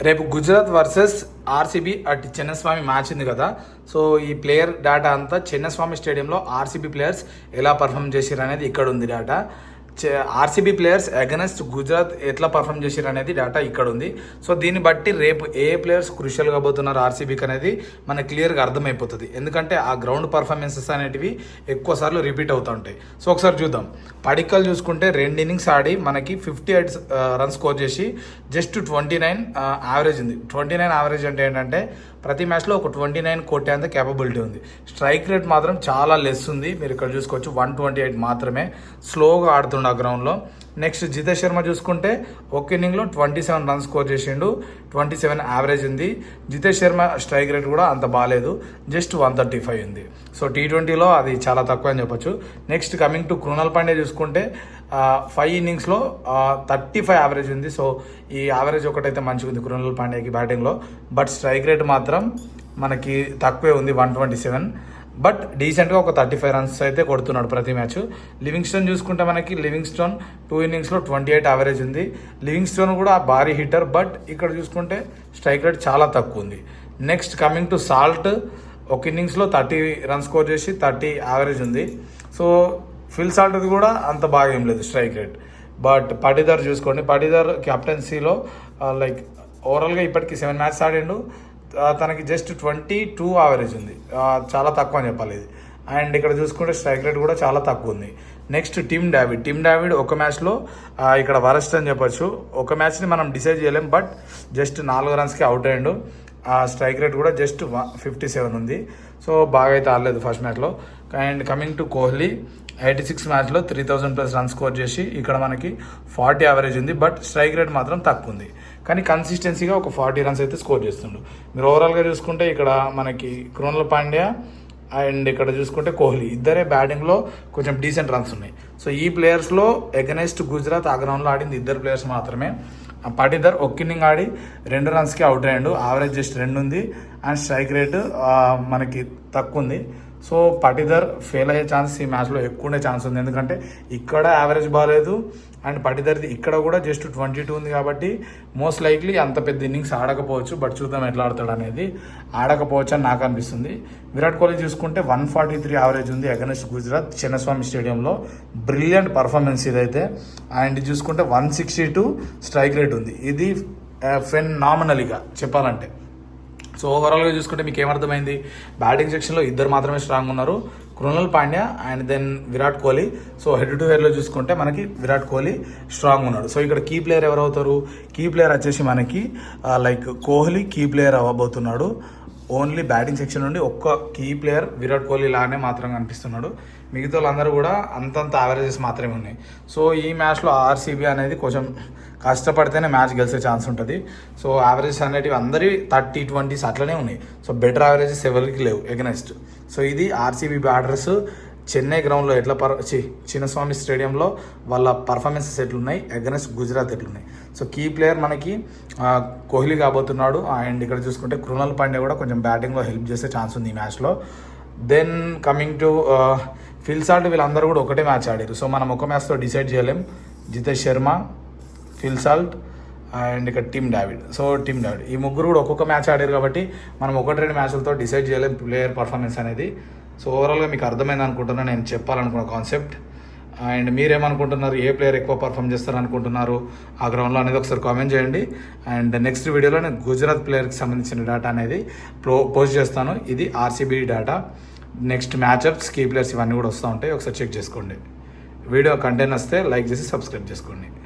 రేపు Gujarat versus RCB అటు Chinnaswamy match ఉంది కదా. సో ఈ ప్లేయర్ డేటా అంతా చిన్నస్వామి స్టేడియంలో ఆర్సీబీ ప్లేయర్స్ ఎలా పర్ఫామ్ చేశారు అనేది ఇక్కడ ఉంది data. RCB players against Gujarat ఎట్లా పర్ఫామ్ చేశారు అనేది డేటా ఇక్కడ ఉంది. సో దీన్ని బట్టి రేపు ఏ ప్లేయర్స్ క్రూషియల్ కాబోతున్నారు ఆర్సీబీకి అనేది మనకు క్లియర్గా అర్థమైపోతుంది. ఎందుకంటే ఆ గ్రౌండ్ పర్ఫార్మెన్సెస్ అనేటివి ఎక్కువ సార్లు రిపీట్ అవుతూ ఉంటాయి. సో ఒకసారి చూద్దాం. పడిక్కల్ చూసుకుంటే 2 ఇన్నింగ్స్ ఆడి మనకి 58 రన్స్ స్కోర్ చేసి జస్ట్ 29 యావరేజ్ ఉంది. 29 యావరేజ్ అంటే ఏంటంటే ప్రతి మ్యాచ్లో ఒక 29 కొట్టేంత కేపబిలిటీ ఉంది. స్ట్రైక్ రేట్ మాత్రం చాలా లెస్ ఉంది. మీరు ఇక్కడ చూసుకోవచ్చు 128 మాత్రమే. స్లోగా ఆడుతుండు ఆ గ్రౌండ్లో. నెక్స్ట్ జితేష్ శర్మ చూసుకుంటే ఒక ఇన్నింగ్లో 27 రన్స్ స్కోర్ చేసిండు. 27 యావరేజ్ ఉంది. జితేష్ శర్మ స్ట్రైక్ రేట్ కూడా అంత బాగాలేదు, జస్ట్ 135 ఉంది. సో T20లో అది చాలా తక్కువ అని చెప్పొచ్చు. Next coming to Krunal Pandya చూసుకుంటే 5 ఇన్నింగ్స్లో 35 యావరేజ్ ఉంది. సో ఈ యావరేజ్ ఒకటైతే మంచిగా ఉంది కృణాల్ పాండ్యాకి బ్యాటింగ్లో. బట్ స్ట్రైక్ రేట్ మాత్రం మనకి తక్కువే ఉంది, 127. బట్ డీసెంట్గా ఒక 35 రన్స్ అయితే కొడుతున్నాడు ప్రతి మ్యాచ్. లివింగ్స్టోన్ చూసుకుంటే మనకి లివింగ్స్టోన్ 2 ఇన్నింగ్స్లో 28 యావరేజ్ ఉంది. లివింగ్స్టోన్ కూడా భారీ హిట్టర్, బట్ ఇక్కడ చూసుకుంటే స్ట్రైక్ రేట్ చాలా తక్కువ ఉంది. నెక్స్ట్ కమింగ్ టు సాల్ట్, ఒక ఇన్నింగ్స్లో 30 రన్స్ స్కోర్ చేసి 30 యావరేజ్ ఉంది. సో ఫిల్ సాల్ట్ది కూడా అంత బాగా ఏం లేదు స్ట్రైక్ రేట్. బట్ పటిదార్ చూసుకోండి, పటిదార్ కెప్టెన్సీలో లైక్ ఓవరాల్గా ఇప్పటికి 7 మ్యాచెస్ ఆడిండు. తనకి జస్ట్ 22 యావరేజ్ ఉంది, చాలా తక్కువ అని చెప్పాలి ఇది. అండ్ ఇక్కడ చూసుకుంటే స్ట్రైక్ రేట్ కూడా చాలా తక్కువ ఉంది. నెక్స్ట్ టిమ్ డావిడ్ ఒక మ్యాచ్లో ఇక్కడ వరస్ట్ అని చెప్పొచ్చు. ఒక మ్యాచ్ని మనం డిసైడ్ చేయలేం, బట్ జస్ట్ 4 రన్స్కి అవుట్ అయ్యిండు. ఆ స్ట్రైక్ రేట్ కూడా జస్ట్ 57 ఉంది. సో బాగా అయితే ఆడలేదు ఫస్ట్ మ్యాచ్లో. అండ్ కమింగ్ టు కోహ్లీ, 86 మ్యాచ్లో 3000+ రన్స్ స్కోర్ చేసి ఇక్కడ మనకి 40 యావరేజ్ ఉంది. బట్ స్ట్రైక్ రేట్ మాత్రం తక్కువ ఉంది, కానీ కన్సిస్టెన్సీగా ఒక 40 రన్స్ అయితే స్కోర్ చేస్తుండు. మీరు ఓవరాల్గా చూసుకుంటే ఇక్కడ మనకి కృణాల్ పాండ్యా అండ్ ఇక్కడ చూసుకుంటే కోహ్లీ ఇద్దరే బ్యాటింగ్లో కొంచెం డీసెంట్ రన్స్ ఉన్నాయి. సో ఈ ప్లేయర్స్లో ఎగనెస్ట్ గుజరాత్ ఆ గ్రౌండ్లో ఆడింది 2 ప్లేయర్స్ మాత్రమే. పటిదార్ ఒక ఇన్నింగ్ ఆడి 2 రన్స్కి అవుట్ అయ్యాడు. యావరేజ్ జస్ట్ 2 ఉంది. అండ్ స్ట్రైక్ రేట్ మనకి తక్కువ ఉంది. సో పటిదార్ ఫెయిల్ అయ్యే ఛాన్స్ ఈ మ్యాచ్లో ఎక్కువ ఉండే ఛాన్స్ ఉంది. ఎందుకంటే ఇక్కడ యావరేజ్ బాగాలేదు అండ్ పటిదార్ది ఇక్కడ కూడా జస్ట్ 22 ఉంది. కాబట్టి మోస్ట్ లైక్లీ అంత పెద్ద ఇన్నింగ్స్ ఆడకపోవచ్చు. బట్ చూద్దాం ఎట్లా ఆడతాడు అనేది. ఆడకపోవచ్చు అని నాకు అనిపిస్తుంది. విరాట్ కోహ్లీ చూసుకుంటే 143 యావరేజ్ ఉంది అగెన్స్ట్ గుజరాత్ చిన్నస్వామి స్టేడియంలో. బ్రిలియంట్ పర్ఫార్మెన్స్ ఇదైతే. అండ్ చూసుకుంటే 162 స్ట్రైక్ రేట్ ఉంది. ఇది ఫెనామినల్గా చెప్పాలంటే. సో ఓవరాల్గా చూసుకుంటే మీకు ఏమర్థమైంది? బ్యాటింగ్ సెక్షన్లో 2 మాత్రమే స్ట్రాంగ్ ఉన్నారు, Krunal Pandya and then Virat Kohli. So head to హెడ్లో చూసుకుంటే మనకి విరాట్ కోహ్లీ స్ట్రాంగ్ ఉన్నాడు. సో ఇక్కడ కీ ప్లేయర్ ఎవరు అవుతారు? కీ ప్లేయర్ వచ్చేసి మనకి లైక్ కోహ్లీ కీ ప్లేయర్ అవ్వబోతున్నాడు. ఓన్లీ బ్యాటింగ్ సెక్షన్ నుండి ఒక్క కీ ప్లేయర్ విరాట్ కోహ్లీ లానే మాత్రం కనిపిస్తున్నాడు. మిగతా వాళ్ళందరూ కూడా అంతంత యావరేజెస్ మాత్రమే ఉన్నాయి. సో ఈ మ్యాచ్లో ఆర్సీబీ అనేది కొంచెం కష్టపడితేనే మ్యాచ్ గెలిచే ఛాన్స్ ఉంటుంది. సో యావరేజెస్ అనేటివి అందరి 30-20s అట్లనే ఉన్నాయి. సో బెటర్ యావరేజెస్ ఎవరికి లేవు ఎగనెస్ట్. సో ఇది ఆర్సీబీ బ్యాటర్స్ చెన్నై గ్రౌండ్లో ఎట్లా చిన్నస్వామి స్టేడియంలో వాళ్ళ పర్ఫార్మెన్సెస్ ఎట్లున్నాయి, ఎగనెస్ట్ గుజరాత్ ఎట్లున్నాయి. సో కీ ప్లేయర్ మనకి కోహ్లీ కాబోతున్నాడు. అండ్ ఇక్కడ చూసుకుంటే కృణాల్ పాండ్యా కూడా కొంచెం బ్యాటింగ్లో హెల్ప్ చేసే ఛాన్స్ ఉంది ఈ మ్యాచ్లో. Then coming to Phil Salt, వీళ్ళందరూ కూడా ఒకటే మ్యాచ్ ఆడారు. సో మనం ఒక మ్యాచ్తో డిసైడ్ చేయలేం. Jitesh Sharma, Phil Salt and ఇక్కడ Tim David. So Tim David ఈ ముగ్గురు కూడా ఒక్కొక్క మ్యాచ్ ఆడారు కాబట్టి మనం 1-2 మ్యాచ్లతో డిసైడ్ చేయలేం ప్లేయర్ పర్ఫార్మెన్స్ అనేది. సో ఓవరాల్గా మీకు అర్థమైంది అనుకుంటున్నా నేను చెప్పాలనుకున్న కాన్సెప్ట్. అండ్ మీరేమనుకుంటున్నారు? ఏ ప్లేయర్ ఎక్కువ పర్ఫామ్ చేస్తారు అనుకుంటున్నారు ఆ గ్రౌండ్లో అనేది ఒకసారి కామెంట్ చేయండి. అండ్ నెక్స్ట్ వీడియోలో నేను గుజరాత్ ప్లేయర్కి సంబంధించిన డేటా అనేది పోస్ట్ చేస్తాను. ఇది RCB data. Next matchups, key players ఇవన్నీ కూడా వస్తూ ఉంటాయి. ఒకసారి చెక్ చేసుకోండి. వీడియో కంటెంట్ వస్తే లైక్ చేసి సబ్స్క్రైబ్ చేసుకోండి.